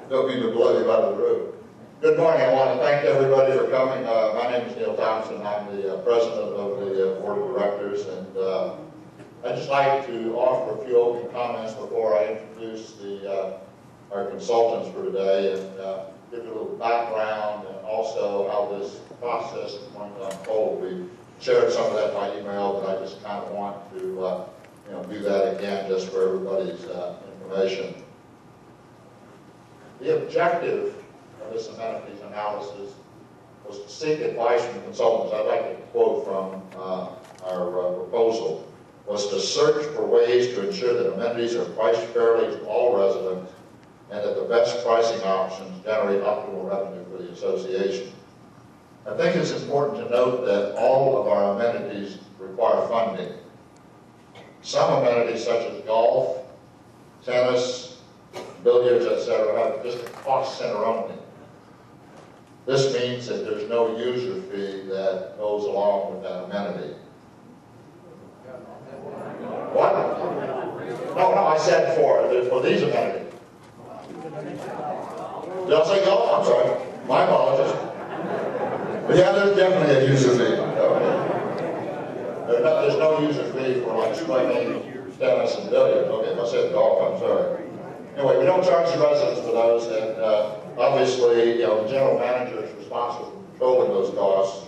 Don't mean to blow you out of the room. Good morning. I want to thank everybody for coming. My name is Neil Thompson. I'm the president of the board of directors, and I'd just like to offer a few opening comments before I introduce our consultants for today, and give you a little background and also how this process is going to unfold. We shared some of that by email, but I just kind of want to do that again just for everybody's information. The objective of this amenities analysis was to seek advice from consultants. I'd like to quote from our proposal, was to search for ways to ensure that amenities are priced fairly to all residents and that the best pricing options generate optimal revenue for the association. I think it's important to note that all of our amenities require funding. Some amenities such as golf, tennis, billiards, etc. have just a cost center only. This means that there's no user fee that goes along with that amenity. What? No, I said for these amenities. Did I say golf? I'm sorry. My apologies. But yeah, there's definitely a user fee. Okay. There's no user fee for like swimming, tennis, and billiards. Okay, if I said golf, I'm sorry. Anyway, we don't charge the residents for those, and obviously, the general manager is responsible for controlling those costs,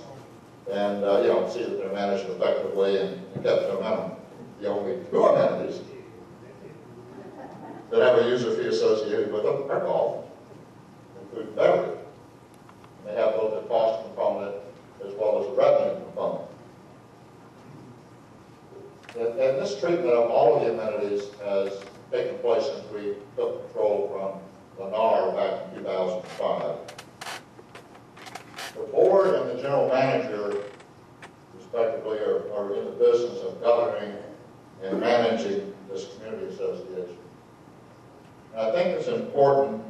and see that they're managed effectively and kept to a minimum. The only two amenities that have a user fee associated with them are golf and food and beverage. They have both a cost component as well as a revenue component. And this treatment of all of the amenities has taken place since we took control from Lennar back in 2005. The board and the general manager, respectively, are in the business of governing and managing this community association. And I think it's important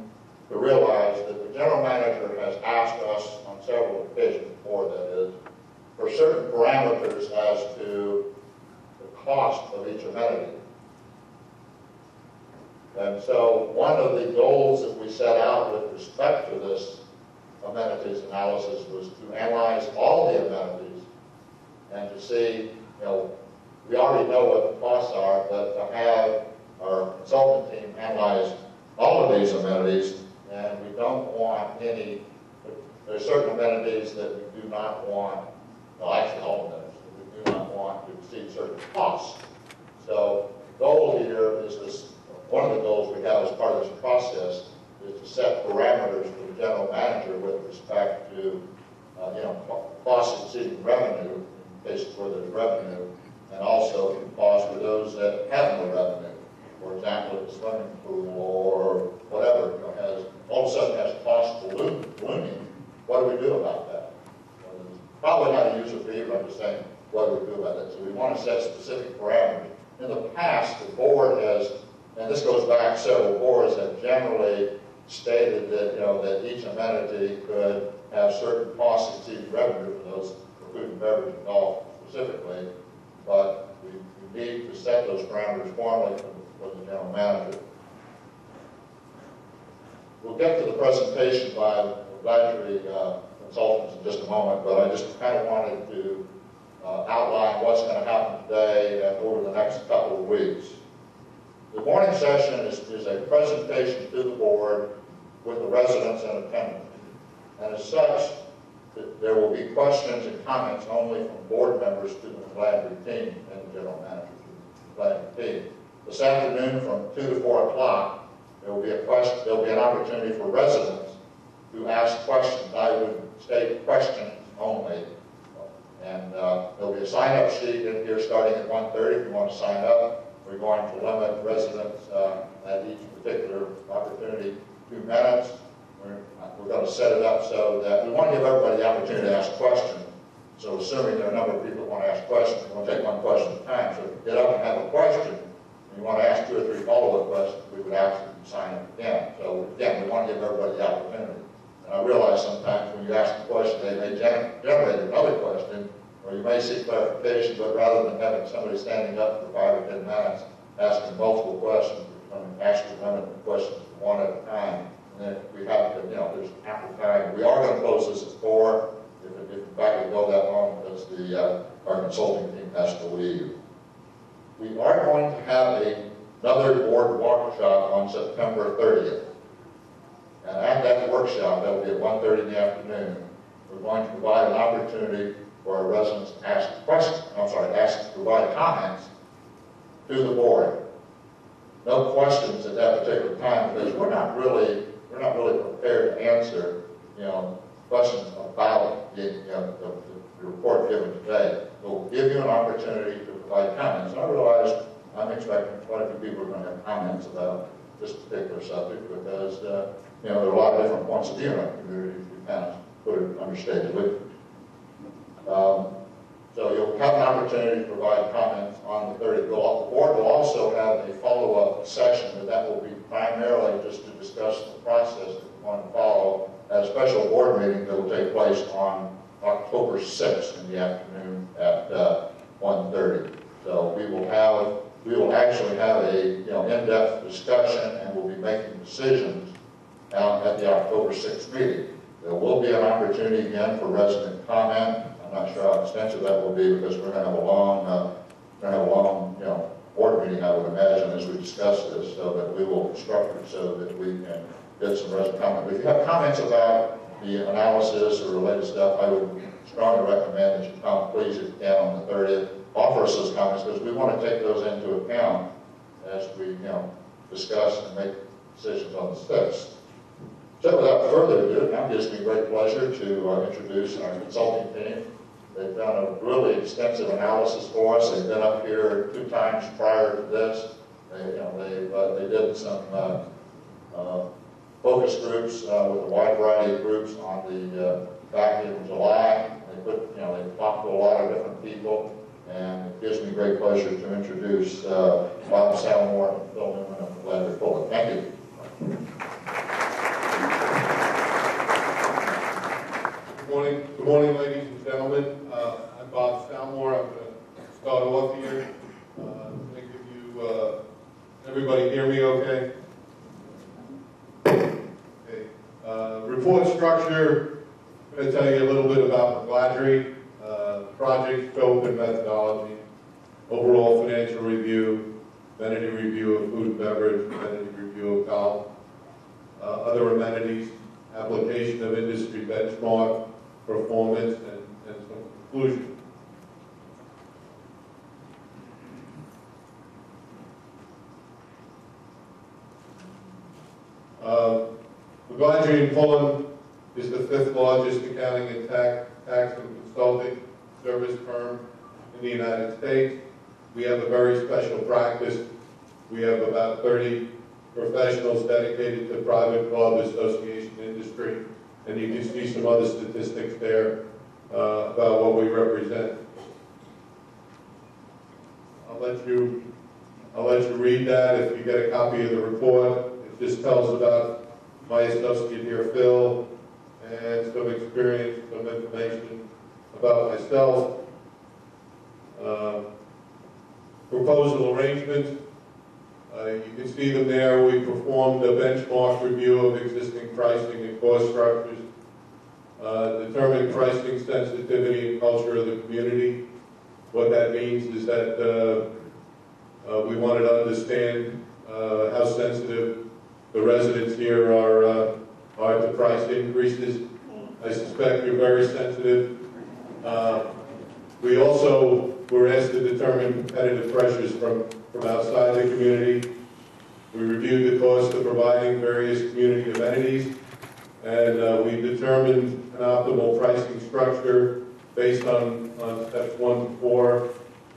to realize that the general manager has asked us on several occasions, the board that is, for certain parameters as to the cost of each amenity. And so one of the goals that we set out with respect to this amenities analysis was to analyze all the amenities and to see, we already know what the costs are, but to have our consultant team analyze all of these amenities, and we don't want any, there's certain amenities that we do not want, well actually all amenities, that we do not want to exceed certain costs. So the goal here is this. One of the goals we have as part of this process is to set parameters for the general manager with respect to, costs exceeding revenue in cases where there's revenue, and also costs for those that have no revenue. For example, a swimming pool or whatever has all of a sudden has costs ballooning. What do we do about that? Well, probably not a user fee, but I'm just saying, what do we do about that? So we want to set specific parameters. In the past, the board has, and this goes back several boards, have generally stated that that each amenity could have certain costs exceeding revenue for those for food and beverage and golf specifically, but we need to set those parameters formally for the general manager. We'll get to the presentation by the advisory consultants in just a moment, but I just kind of wanted to outline what's going to happen today and over the next couple of weeks. The morning session is a presentation to the board with the residents in attendance. And as such, there will be questions and comments only from board members to the Landry team and the general manager to the Landry team. This afternoon from 2 to 4 o'clock, there will be an opportunity for residents to ask questions. I would state questions only. And there'll be a sign-up sheet in here starting at 1:30 if you want to sign up. We're going to limit residents at each particular opportunity 2 minutes. We're going to set it up so that we want to give everybody the opportunity to ask questions. So assuming there are a number of people who want to ask questions, we're going to take one question at a time. So if you get up and have a question, and you want to ask 2 or 3 follow-up questions, we would ask you to sign up again. So again, we want to give everybody the opportunity. And I realize sometimes when you ask a question, they may generate another question, or you may seek clarification, but rather than having somebody standing up for 5 or 10 minutes asking multiple questions, we're going to ask you to limit the questions to 1 at a time And then we have to, there's ample time. We are going to close this at 4. If in fact we go that long, because our consulting team has to leave. We are going to have another board workshop on September 30th. And at that workshop, that will be at 1:30 in the afternoon, we're going to provide an opportunity for our residents to ask questions, provide comments to the board. No questions at that particular time, because we're not really prepared to answer, questions about the report given today. We'll give you an opportunity to provide comments. I realize I'm expecting quite a few people are going to have comments about this particular subject, because there are a lot of different points of view in our community, to kind of put it understatedly. So you'll have an opportunity to provide comments on the 30th. The board will also have a follow-up session, and that will be primarily just to discuss the process that we want to follow at a special board meeting that will take place on October 6th in the afternoon at 1:30. So we will actually have a in-depth discussion, and we'll be making decisions at the October 6th meeting. There will be an opportunity again for resident comment. I'm not sure how extensive that will be, because we're going to have a long, board meeting, I would imagine, as we discuss this, so that we will construct it so that we can get some resident comment. But if you have comments about the analysis or related stuff, I would strongly recommend that you come, please, if you can, on the 30th. Offer us those comments, because we want to take those into account as we, discuss and make decisions on the 6th. So without further ado, it now gives me great pleasure to introduce our consulting team. They've done a really extensive analysis for us. They've been up here 2 times prior to this. They did some focus groups with a wide variety of groups on the back in July. They talked to a lot of different people, and it gives me great pleasure to introduce Bob Salmore and Phil Newman of Landry Fuller. Thank you. Good morning, ladies and gentlemen. I'm Bob Salmore. I'm going to start off here. I'm going to give you, everybody hear me okay? Okay. Report structure. I'm going to tell you a little bit about McGladrey, project scope and methodology, overall financial review, amenity review of food and beverage, amenity review of golf, other amenities, application of industry benchmark, performance, and some conclusion. McGladrey and Pullen is the 5th largest accounting and tax and consulting service firm in the United States. We have a very special practice. We have about 30 professionals dedicated to private club, association, industry, and you can see some other statistics there about what we represent. I'll let you read that if you get a copy of the report. It just tells about my associate here, Phil, and some experience, some information about myself. Proposal arrangements. You can see them there. We performed a benchmark review of existing pricing and cost structures, determined pricing sensitivity and culture of the community. What that means is that we wanted to understand how sensitive the residents here are to price increases. I suspect you're very sensitive. We also were asked to determine competitive pressures from outside the community. We reviewed the cost of providing various community amenities, and we determined an optimal pricing structure based on steps 1 to 4.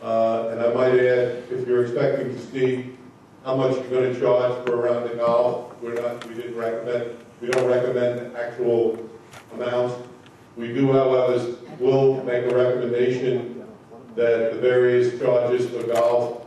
And I might add, if you're expecting to see how much you're going to charge for a round of golf, we don't recommend actual amounts. We do, however, will make a recommendation that the various charges for golf